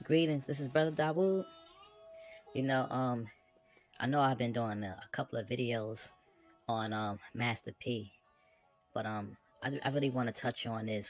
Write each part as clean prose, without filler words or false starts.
Greetings, this is Brother Dawood. You know, I know I've been doing a couple of videos on Master P, but I really want to touch on the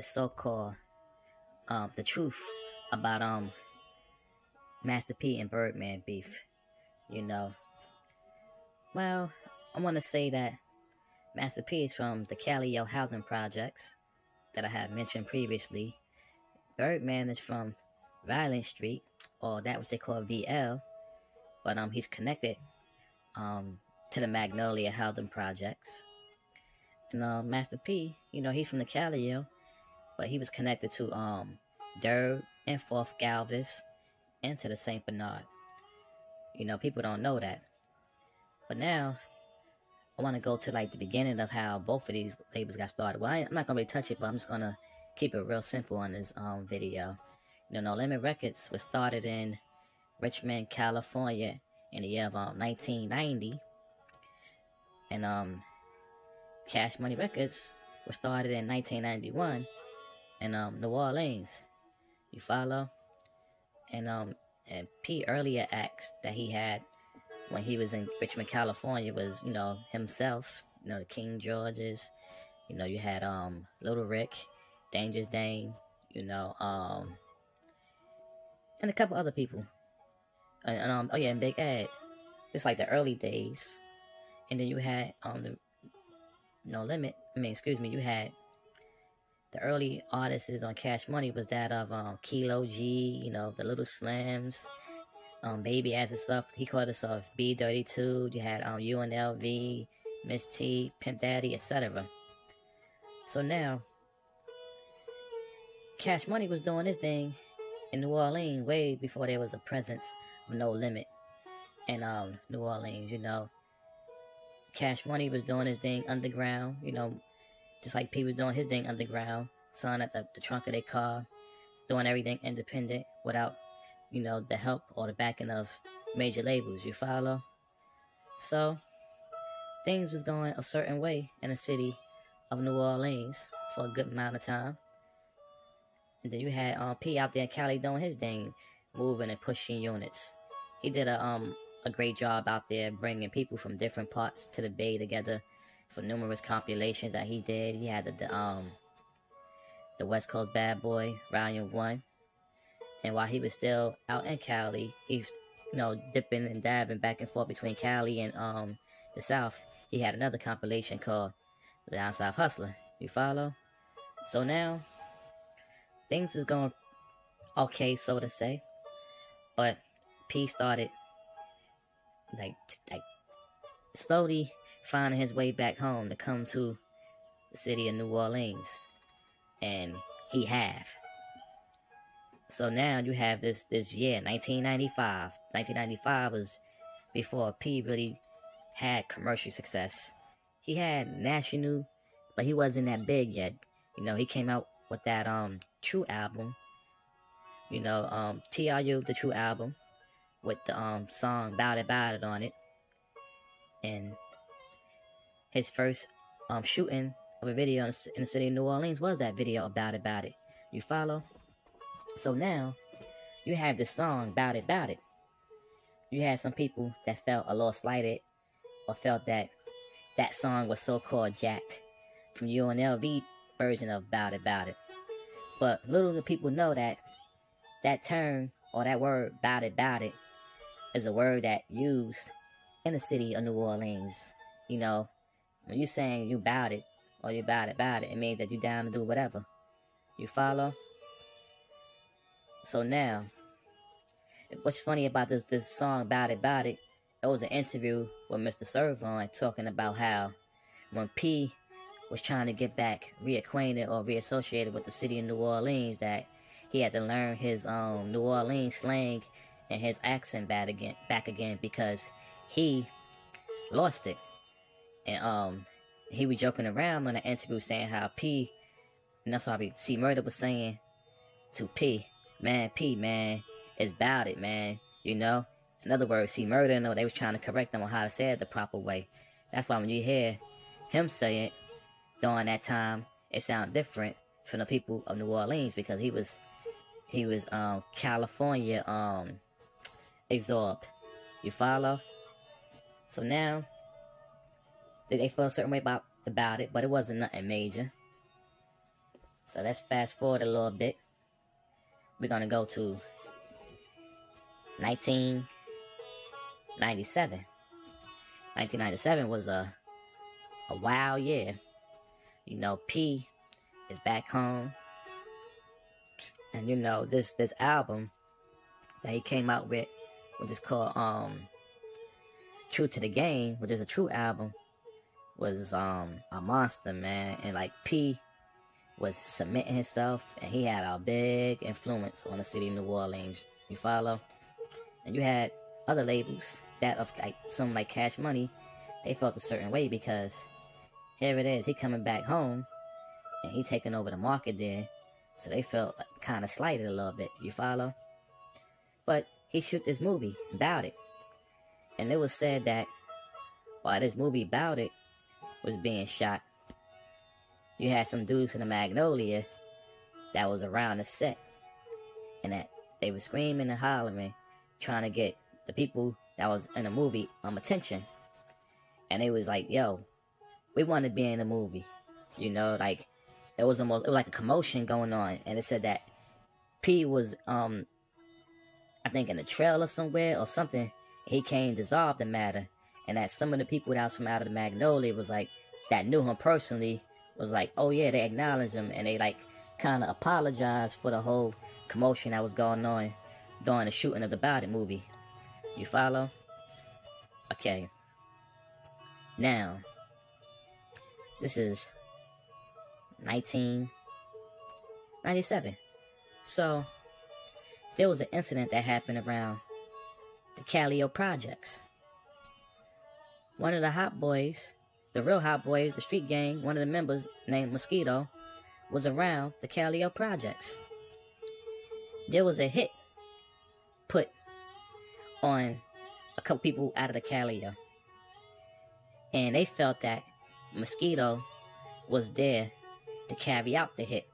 so-called the truth about Master P and Birdman beef. You know, well, I want to say that Master P is from the t.r.u housing projects that I have mentioned previously. Birdman is from Violent Street, or that was they call VL, but he's connected to the Magnolia Housing Projects. And Master P, he's from the t.r.u, but he was connected to Durb and Fourth Galvez and to the St. Bernard. People don't know that. But now, I want to go to like the beginning of how both of these labels got started. Well, I'm not going to really touch it, but I'm just going to keep it real simple on this video. No Limit Records was started in Richmond, California in the year of 1990. And Cash Money Records was started in 1991 in New Orleans. You follow? And P earlier acts that he had when he was in Richmond, California was, himself, the King Georges, you had Little Rick, Dangerous Dame, and a couple other people. Oh yeah, and Big Ed. It's like the early days. And then you had the No Limit. You had the early artists on Cash Money was that of Kilo G, the Little Slams, Baby as himself. He called himself B32. You had UNLV, Miss T, Pimp Daddy, etc. So now, Cash Money was doing his thing in New Orleans way before there was a presence of No Limit in New Orleans. Cash Money was doing his thing underground. Just like P was doing his thing underground, selling at the trunk of their car, doing everything independent without, the help or the backing of major labels. You follow? So things was going a certain way in the city of New Orleans for a good amount of time. And then you had P out there in Cali doing his thing, moving and pushing units. He did a great job out there bringing people from different parts to the Bay together for numerous compilations that he did. He had the West Coast Bad Boy Volume 1. And while he was still out in Cali, he's dipping and dabbing back and forth between Cali and the South. He had another compilation called The Down South Hustler. You follow? So now things is going okay, so to say. But P started like slowly finding his way back home to come to the city of New Orleans. And he have. So now you have this year, 1995. 1995 was before P really had commercial success. He had national, but he wasn't that big yet. He came out with that True album. t.r.u, the True album, with the song Bout It on it. And his first shooting of a video in the city of New Orleans was that video About It. You follow? So now, you have this song, Bout It. You had some people that felt a little slighted or felt that that song was so-called jacked from UNLV version of Bout It. But little do people know that that term or that word, Bout It, is a word that used in the city of New Orleans. When you're saying you bout it or you bout it, it means that you down to do whatever. You follow? So now, what's funny about this song, Bout It, it was an interview with Mr. Servon talking about how when P was trying to get back reacquainted or reassociated with the city of New Orleans, that he had to learn his New Orleans slang and his accent back again because he lost it. And he was joking around on an interview saying how C Murder was saying to P, man, it's bout it, man. In other words, C Murder, they was trying to correct them on how to say it the proper way. That's why when you hear him say it during that time, it sounds different from the people of New Orleans because he was he was California absorbed. You follow? So now they felt a certain way about it, but it wasn't nothing major. So let's fast forward a little bit. We're gonna go to 1997. 1997 was a wild year. You know, P is back home, and you know this album that he came out with, which is called True to the Game, which is a true album, was a monster, man. And like P was submitting himself, and he had a big influence on the city of New Orleans. You follow? And you had other labels that of like some like Cash Money, they felt a certain way because here it is, he coming back home and he taking over the market there, so they felt kind of slighted a little bit. You follow? But he shoot this movie about it, and it was said that while this movie about it was being shot, you had some dudes from the Magnolia that was around the set, and that they were screaming and hollering, trying to get the people that was in the movie attention. And they was like, yo, we want to be in the movie. You know, like it was like a commotion going on. And it said that P was I think in a trailer somewhere or something. He came dissolve the matter. And that some of the people that was from out of the Magnolia was like, that knew him personally, was like, oh yeah, they acknowledged him, and they like kind of apologized for the whole commotion that was going on during the shooting of the About It movie. You follow? Okay. Now, this is 1997. So, there was an incident that happened around the t.r.u projects. One of the hot boys, the real hot boys, the street gang, one of the members named Mosquito, was around the t.r.u projects. There was a hit put on a couple people out of the t.r.u, and they felt that Mosquito was there to carry out the hit.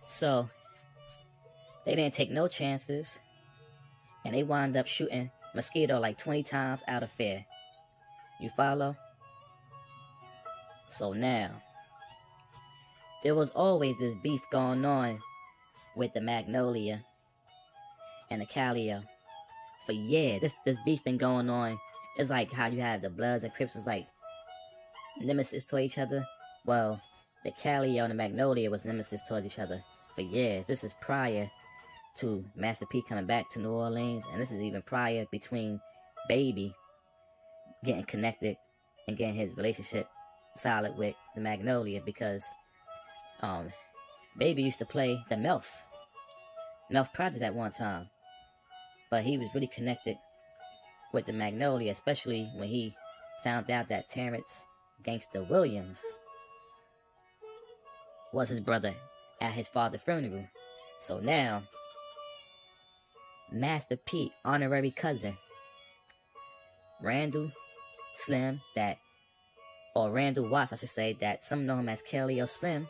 So they didn't take no chances, and they wound up shooting Mosquito like 20 times out of fear. You follow? So now, there was always this beef going on with the Magnolia and the t.r.u for years. This beef been going on. It's like how you have the Bloods and Crips was like nemesis to each other. Well, the t.r.u and the Magnolia was nemesis towards each other for years. This is prior to Master P coming back to New Orleans, and this is even prior between Baby getting connected and getting his relationship solid with the Magnolia, because Baby used to play the Melf Project at one time, but he was really connected with the Magnolia, especially when he found out that Terrence Gangsta Williams was his brother at his father's funeral. So now, Master P honorary cousin, Randall Slim, or Randall Watts, I should say, that some know him as t.r.u Slim,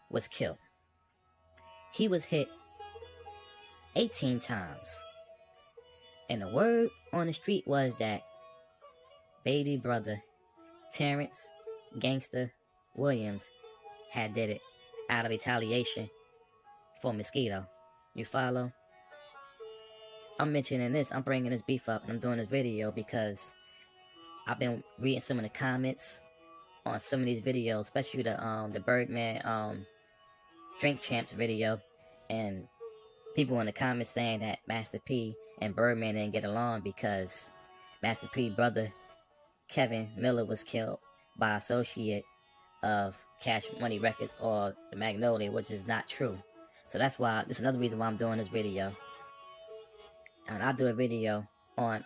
was killed. He was hit 18 times. And the word on the street was that Baby brother Terrence Gangsta Williams had did it out of retaliation for Mosquito. You follow? I'm mentioning this, I'm bringing this beef up, and I'm doing this video because I've been reading some of the comments on some of these videos, especially the Birdman Drink Champs video, and people in the comments saying that Master P and Birdman didn't get along because Master P brother Kevin Miller was killed by associate of Cash Money Records or the Magnolia, which is not true. So that's why, this is another reason why I'm doing this video. And I'll do a video on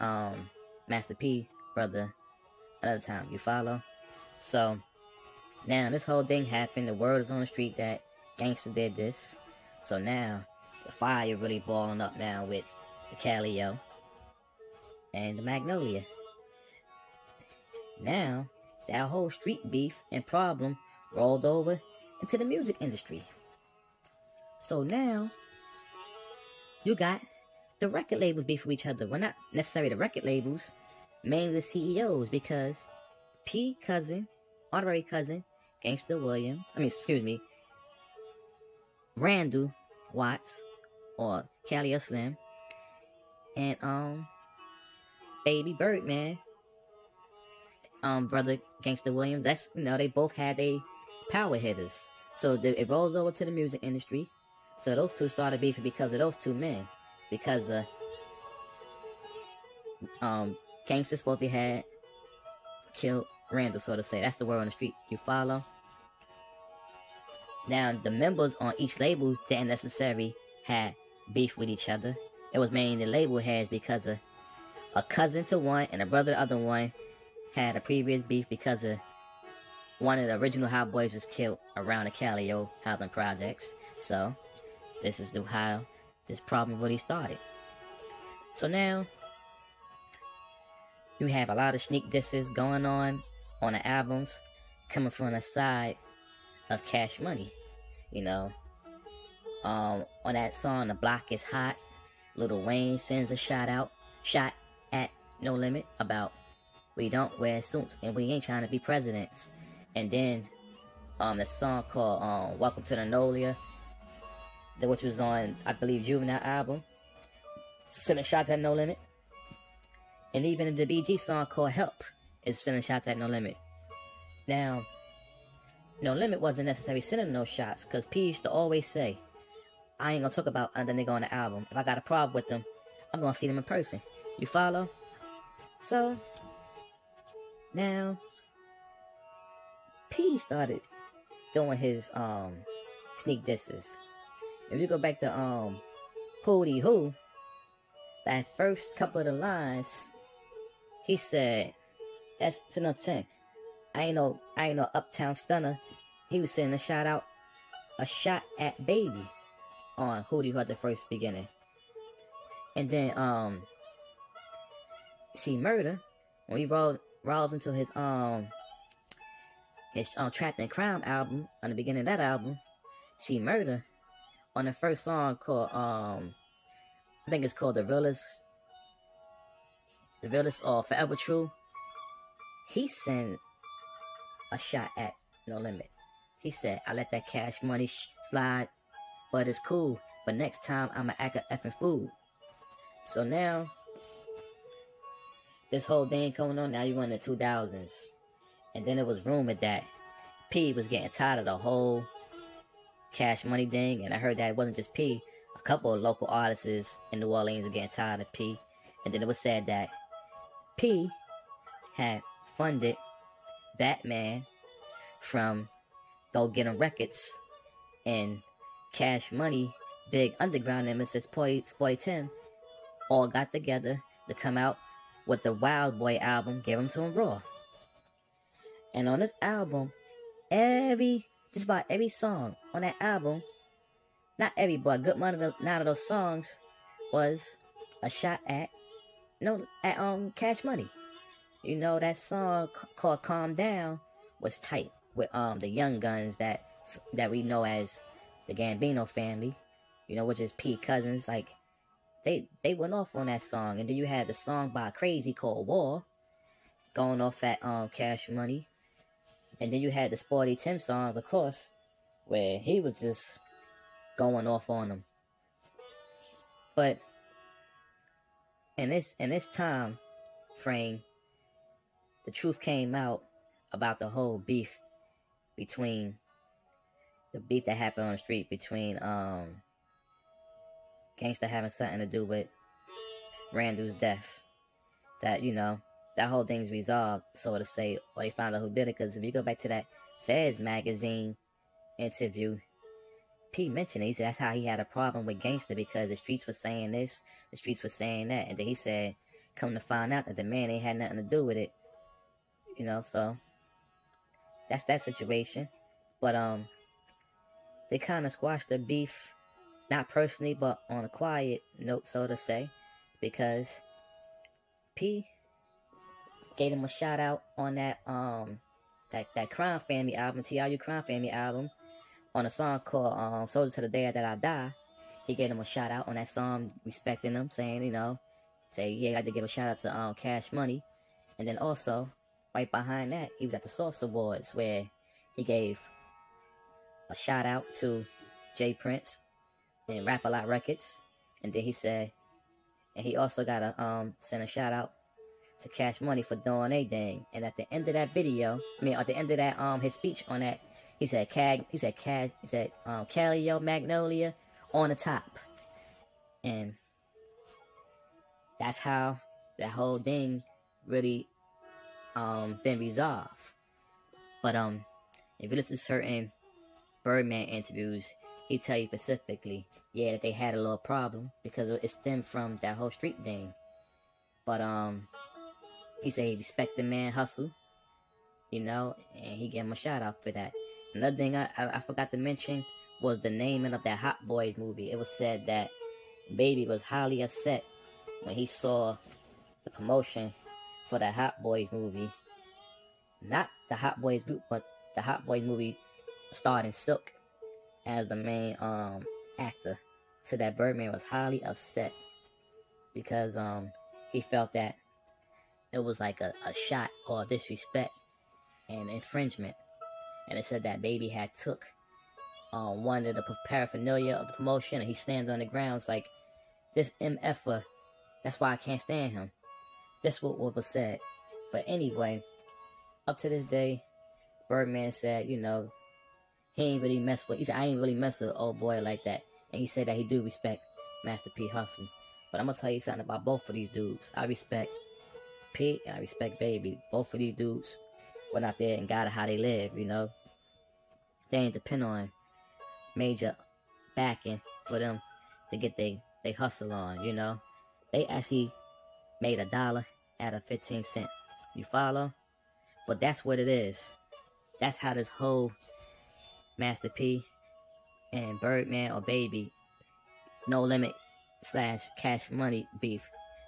Master P brother another time. You follow? So now this whole thing happened. The word is on the street that Gangsta did this. So now the fire really balling up now with the t.r.u and the Magnolia. Now that whole street beef and problem rolled over into the music industry. So now you got the record labels beef with each other. Well, not necessarily the record labels, mainly the CEOs, because P cousin, honorary cousin, Gangsta Williams, excuse me, Randall Watts, or Cali or Slim, and Baby Birdman, brother Gangsta Williams. That's, they both had a power hitters. So it rolls over to the music industry. So those two started beefing because of those two men, because Gangsta supposed they had killed Randall, so to say. That's the word on the street. You follow? Now the members on each label didn't necessarily have beef with each other. It was mainly the label heads, because a cousin to one and a brother to the other one had a previous beef because of one of the original Hot Boys was killed around the Calio housing projects. So this is how this problem really started. So now you have a lot of sneak disses going on the albums coming from the side of Cash Money. On that song, The Block Is Hot, Lil Wayne sends a shot at No Limit about we don't wear suits and we ain't trying to be presidents. And then the song called Welcome to the Nolia, which was on, I believe, Juvenile album, sending shots at No Limit. And even the BG song called Help is sending shots at No Limit. Now, No Limit wasn't necessarily sending no shots, because P used to always say, I ain't gonna talk about other nigga on the album. If I got a problem with them, I'm gonna see them in person. You follow? So now P started doing his sneak disses. If you go back to Hootie Who, that first couple of the lines, he said, that's another thing. I ain't no uptown stunner. He was sending a shot at Baby on Hootie Who at the first beginning. And then see Murder, when he rolls into his Trapped in Crime album, on the beginning of that album, see Murder, on the first song called I think it's called The Realest or Forever True, he sent a shot at No Limit. He said, I let that Cash Money slide, but it's cool. But next time, I'ma act a effing fool. So now, this whole thing going on, now you in the 2000s. And then it was rumored that P was getting tired of the whole Cash Money thing. And I heard that it wasn't just P. A couple of local artists in New Orleans were getting tired of P. And then it was said that P had funded Batman from Go Get 'em Records, and Cash Money, Big Underground, and Mrs. Spoy Tim all got together to come out with the Wild Boy album, Give 'em to 'em Raw. And on this album, just about every song on that album, not every, but a good amount of those songs was a shot at Cash Money. That song called Calm Down was tight with the Young Guns that we know as the Gambino family, which is P cousins. Like they went off on that song. And then you had the song by Crazy called War going off at Cash Money. And then you had the Sporty Tim songs, of course, where he was just going off on them. But in this time frame, the truth came out about the whole beef that happened on the street between Gangsta having something to do with Randall's death. That that whole thing's resolved, so to say, or they found out who did it. Because if you go back to that Feds magazine interview, P mentioned it. He said that's how he had a problem with Gangsta, because the streets were saying this, the streets were saying that, and then he said, come to find out that the man ain't had nothing to do with it. So that's that situation. But they kind of squashed the beef, not personally, but on a quiet note, so to say, because P gave him a shout out on that Crime Family album, t.r.u. Crime Family album, on a song called Soldier to the Day That I Die. He gave him a shout out on that song, respecting him, saying, say, yeah, I had to give a shout out to Cash Money. And then also, right behind that, he was at the Source Awards, where he gave a shout out to Jay Prince and Rap A Lot Records. And then he said, and he also got to send a shout out to Cash Money for doing a thing. And at the end of that video, at the end of that his speech on that, he said Calio Magnolia on the top. And that's how that whole thing really been resolved. But if you listen to certain Birdman interviews, he tell you specifically, yeah, that they had a little problem because it stemmed from that whole street thing. But he said he respect the man hustle, and he gave him a shout out for that. Another thing I forgot to mention was the naming of that Hot Boys movie. It was said that Baby was highly upset when he saw the promotion for the Hot Boys movie. Not the Hot Boys group, but the Hot Boys movie starring Silk as the main actor. So that Birdman was highly upset because he felt that it was like a shot or disrespect and infringement. And it said that Baby had took one of the paraphernalia of the promotion, and he stands on the ground. It's like, this MFer, that's why I can't stand him. That's what was said. But anyway, up to this day, Birdman said, he ain't really mess with, he said, I ain't really mess with an old boy like that. And he said that he do respect Master P hustle. But I'm going to tell you something about both of these dudes. I respect P and I respect Baby. Both of these dudes went out there and got how they live, They ain't depend on major backing for them to get they hustle on, They actually made $1 out of 15 cents. You follow? But that's what it is. That's how this whole Master P and Birdman or Baby No Limit / Cash Money beef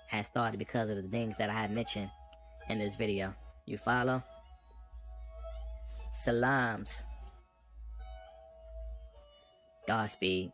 has started because of the things that I had mentioned in this video. You follow? Salams. Godspeed.